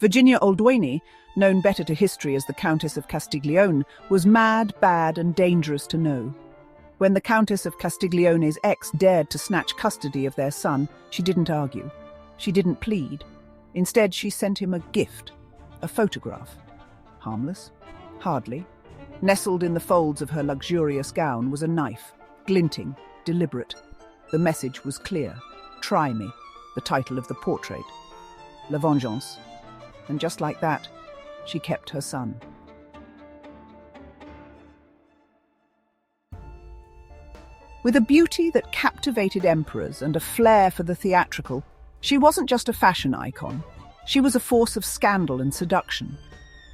Virginia Oldoini, known better to history as the Countess of Castiglione, was mad, bad, and dangerous to know. When the Countess of Castiglione's ex dared to snatch custody of their son, she didn't argue. She didn't plead. Instead, she sent him a gift, a photograph. Harmless? Hardly. Nestled in the folds of her luxurious gown was a knife, glinting, deliberate. The message was clear. Try me, the title of the portrait. La Vengeance. And just like that, she kept her son. With a beauty that captivated emperors and a flair for the theatrical, she wasn't just a fashion icon. She was a force of scandal and seduction.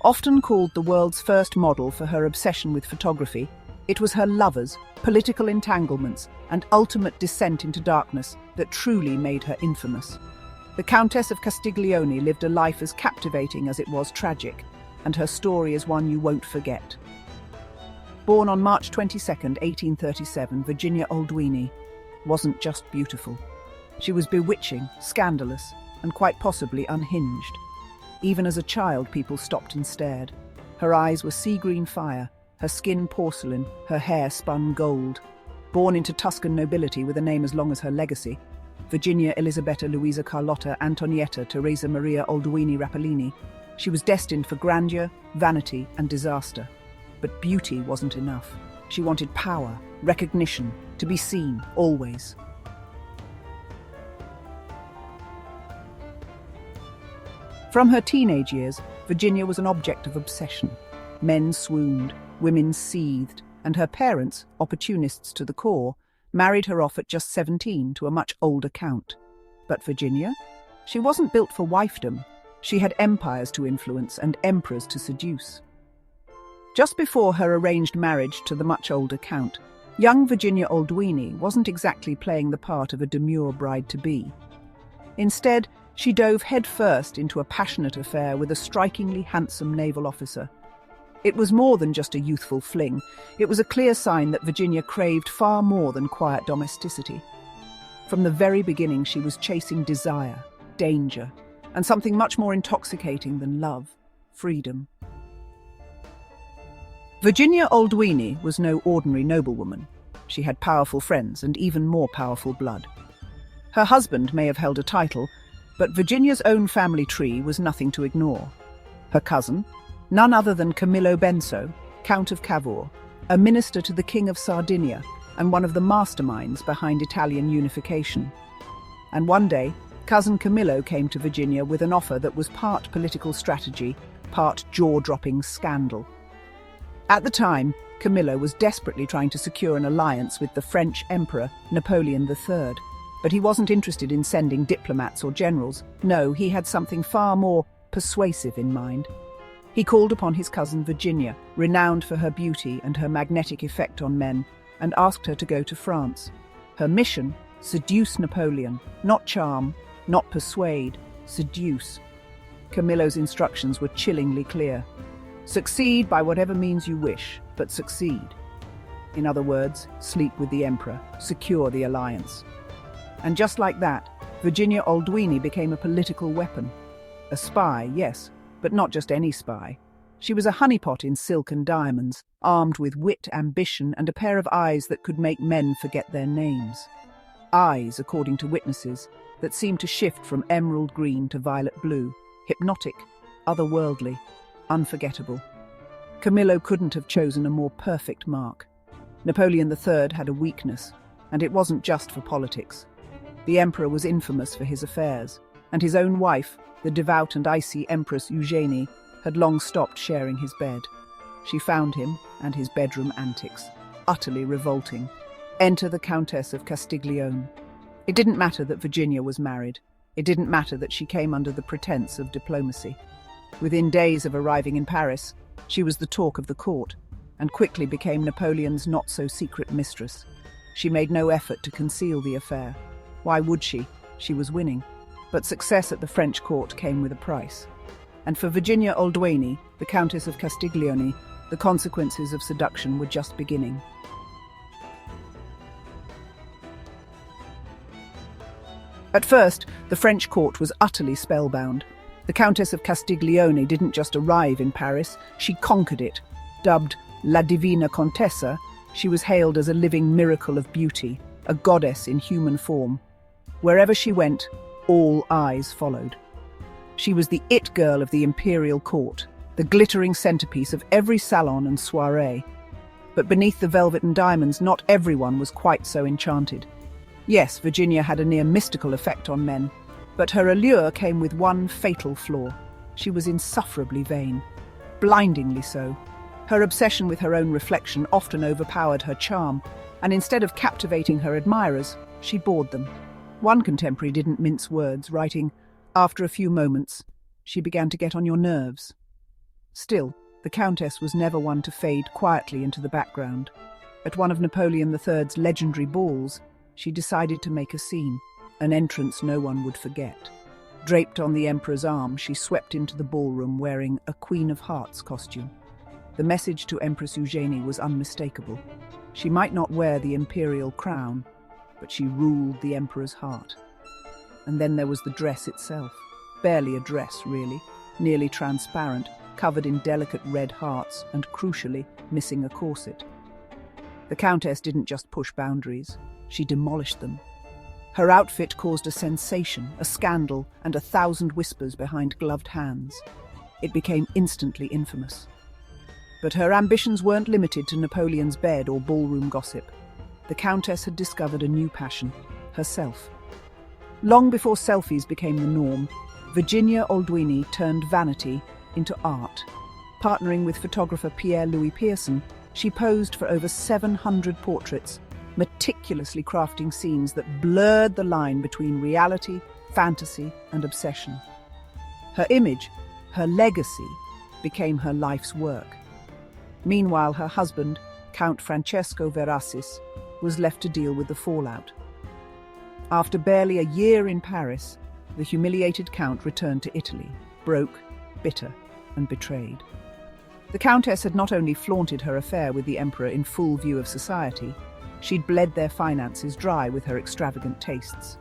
Often called the world's first model for her obsession with photography, it was her lovers, political entanglements, and ultimate descent into darkness that truly made her infamous. The Countess of Castiglione lived a life as captivating as it was tragic, and her story is one you won't forget. Born on March 22, 1837, Virginia Oldoini wasn't just beautiful. She was bewitching, scandalous, and quite possibly unhinged. Even as a child, people stopped and stared. Her eyes were sea-green fire, her skin porcelain, her hair spun gold. Born into Tuscan nobility with a name as long as her legacy, Virginia Elisabetta Luisa Carlotta Antonietta Teresa Maria Oldoini Rapellini, she was destined for grandeur, vanity, and disaster. But beauty wasn't enough. She wanted power, recognition, to be seen, always. From her teenage years, Virginia was an object of obsession. Men swooned, women seethed, and her parents, opportunists to the core, married her off at just 17 to a much older count. But Virginia? She wasn't built for wifedom. She had empires to influence and emperors to seduce. Just before her arranged marriage to the much older count, young Virginia Oldoini wasn't exactly playing the part of a demure bride-to-be. Instead, she dove headfirst into a passionate affair with a strikingly handsome naval officer. It was more than just a youthful fling. It was a clear sign that Virginia craved far more than quiet domesticity. From the very beginning, she was chasing desire, danger, and something much more intoxicating than love, freedom. Virginia Oldoini was no ordinary noblewoman. She had powerful friends and even more powerful blood. Her husband may have held a title, but Virginia's own family tree was nothing to ignore. Her cousin, none other than Camillo Benso, Count of Cavour, a minister to the King of Sardinia and one of the masterminds behind Italian unification. And one day, cousin Camillo came to Virginia with an offer that was part political strategy, part jaw-dropping scandal. At the time, Camillo was desperately trying to secure an alliance with the French Emperor Napoleon III. But he wasn't interested in sending diplomats or generals. No, he had something far more persuasive in mind. He called upon his cousin Virginia, renowned for her beauty and her magnetic effect on men, and asked her to go to France. Her mission? Seduce Napoleon. Not charm, not persuade, seduce. Camillo's instructions were chillingly clear. Succeed by whatever means you wish, but succeed. In other words, sleep with the emperor, secure the alliance. And just like that, Virginia Oldoini became a political weapon. A spy, yes, but not just any spy. She was a honeypot in silk and diamonds, armed with wit, ambition, and a pair of eyes that could make men forget their names. Eyes, according to witnesses, that seemed to shift from emerald green to violet blue, hypnotic, otherworldly, unforgettable. Camillo couldn't have chosen a more perfect mark. Napoleon III had a weakness, and it wasn't just for politics. The emperor was infamous for his affairs, and his own wife, the devout and icy Empress Eugénie, had long stopped sharing his bed. She found him and his bedroom antics utterly revolting. Enter the Countess of Castiglione. It didn't matter that Virginia was married. It didn't matter that she came under the pretense of diplomacy. Within days of arriving in Paris, she was the talk of the court, and quickly became Napoleon's not-so-secret mistress. She made no effort to conceal the affair. Why would she? She was winning. But success at the French court came with a price. And for Virginia Oldoini, the Countess of Castiglione, the consequences of seduction were just beginning. At first, the French court was utterly spellbound. The Countess of Castiglione didn't just arrive in Paris, she conquered it. Dubbed La Divina Contessa, she was hailed as a living miracle of beauty, a goddess in human form. Wherever she went, all eyes followed. She was the it girl of the imperial court, the glittering centerpiece of every salon and soirée. But beneath the velvet and diamonds, not everyone was quite so enchanted. Yes, Virginia had a near mystical effect on men, but her allure came with one fatal flaw. She was insufferably vain, blindingly so. Her obsession with her own reflection often overpowered her charm, and instead of captivating her admirers, she bored them. One contemporary didn't mince words, writing, "After a few moments, she began to get on your nerves." Still, the Countess was never one to fade quietly into the background. At one of Napoleon III's legendary balls, she decided to make a scene, an entrance no one would forget. Draped on the Emperor's arm, she swept into the ballroom wearing a Queen of Hearts costume. The message to Empress Eugenie was unmistakable. She might not wear the imperial crown, but she ruled the Emperor's heart. And then there was the dress itself. Barely a dress, really, nearly transparent, covered in delicate red hearts and, crucially, missing a corset. The Countess didn't just push boundaries, she demolished them. Her outfit caused a sensation, a scandal, and 1,000 whispers behind gloved hands. It became instantly infamous. But her ambitions weren't limited to Napoleon's bed or ballroom gossip. The Countess had discovered a new passion, herself. Long before selfies became the norm, Virginia Oldoini turned vanity into art. Partnering with photographer Pierre-Louis Pearson, she posed for over 700 portraits, meticulously crafting scenes that blurred the line between reality, fantasy, and obsession. Her image, her legacy, became her life's work. Meanwhile, her husband, Count Francesco Verassis, was left to deal with the fallout. After barely a year in Paris, the humiliated Count returned to Italy, broke, bitter, and betrayed. The Countess had not only flaunted her affair with the Emperor in full view of society, she'd bled their finances dry with her extravagant tastes.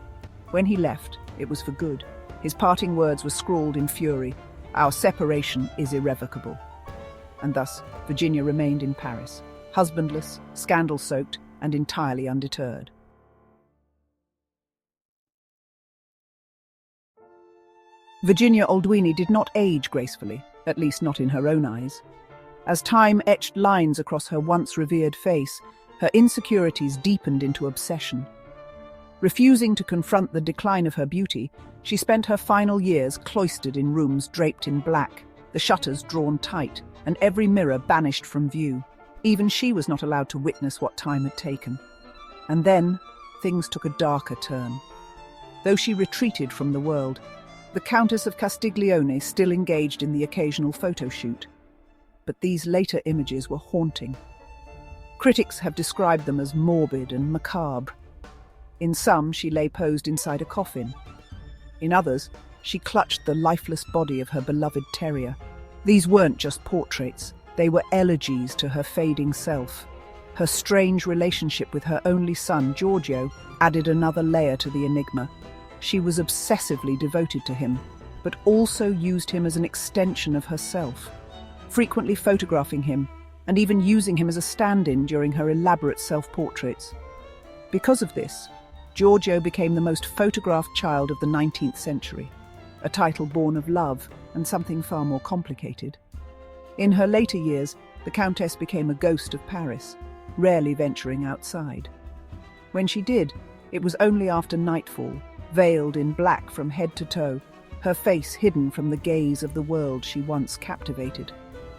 When he left, it was for good. His parting words were scrawled in fury, "Our separation is irrevocable." And thus, Virginia remained in Paris, husbandless, scandal-soaked, and entirely undeterred. Virginia Oldoini did not age gracefully, at least not in her own eyes. As time etched lines across her once revered face, her insecurities deepened into obsession. Refusing to confront the decline of her beauty, she spent her final years cloistered in rooms draped in black, the shutters drawn tight, and every mirror banished from view. Even she was not allowed to witness what time had taken. And then, things took a darker turn. Though she retreated from the world, the Countess of Castiglione still engaged in the occasional photo shoot. But these later images were haunting. Critics have described them as morbid and macabre. In some, she lay posed inside a coffin. In others, she clutched the lifeless body of her beloved terrier. These weren't just portraits, they were elegies to her fading self. Her strange relationship with her only son, Giorgio, added another layer to the enigma. She was obsessively devoted to him, but also used him as an extension of herself, frequently photographing him and even using him as a stand-in during her elaborate self-portraits. Because of this, Giorgio became the most photographed child of the 19th century, a title born of love and something far more complicated. In her later years, the Countess became a ghost of Paris, rarely venturing outside. When she did, it was only after nightfall, veiled in black from head to toe, her face hidden from the gaze of the world she once captivated.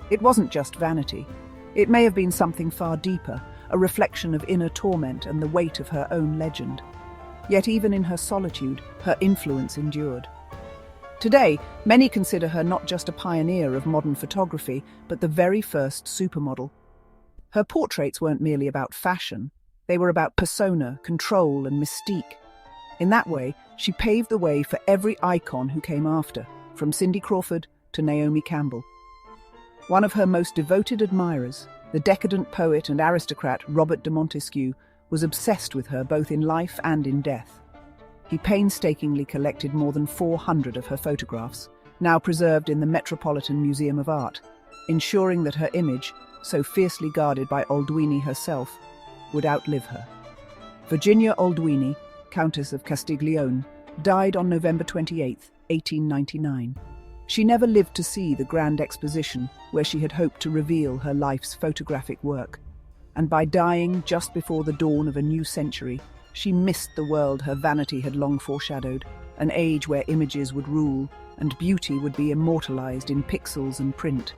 It wasn't just vanity. It may have been something far deeper, a reflection of inner torment and the weight of her own legend. Yet even in her solitude, her influence endured. Today, many consider her not just a pioneer of modern photography, but the very first supermodel. Her portraits weren't merely about fashion. They were about persona, control, and mystique. In that way, she paved the way for every icon who came after, from Cindy Crawford to Naomi Campbell. One of her most devoted admirers, the decadent poet and aristocrat Robert de Montesquieu, was obsessed with her both in life and in death. He painstakingly collected more than 400 of her photographs, now preserved in the Metropolitan Museum of Art, ensuring that her image, so fiercely guarded by Oldoini herself, would outlive her. Virginia Oldoini, Countess of Castiglione, died on November 28, 1899. She never lived to see the grand exposition where she had hoped to reveal her life's photographic work. And by dying just before the dawn of a new century, she missed the world her vanity had long foreshadowed, an age where images would rule and beauty would be immortalized in pixels and print.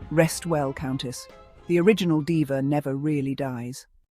Rest well, Countess. The original diva never really dies.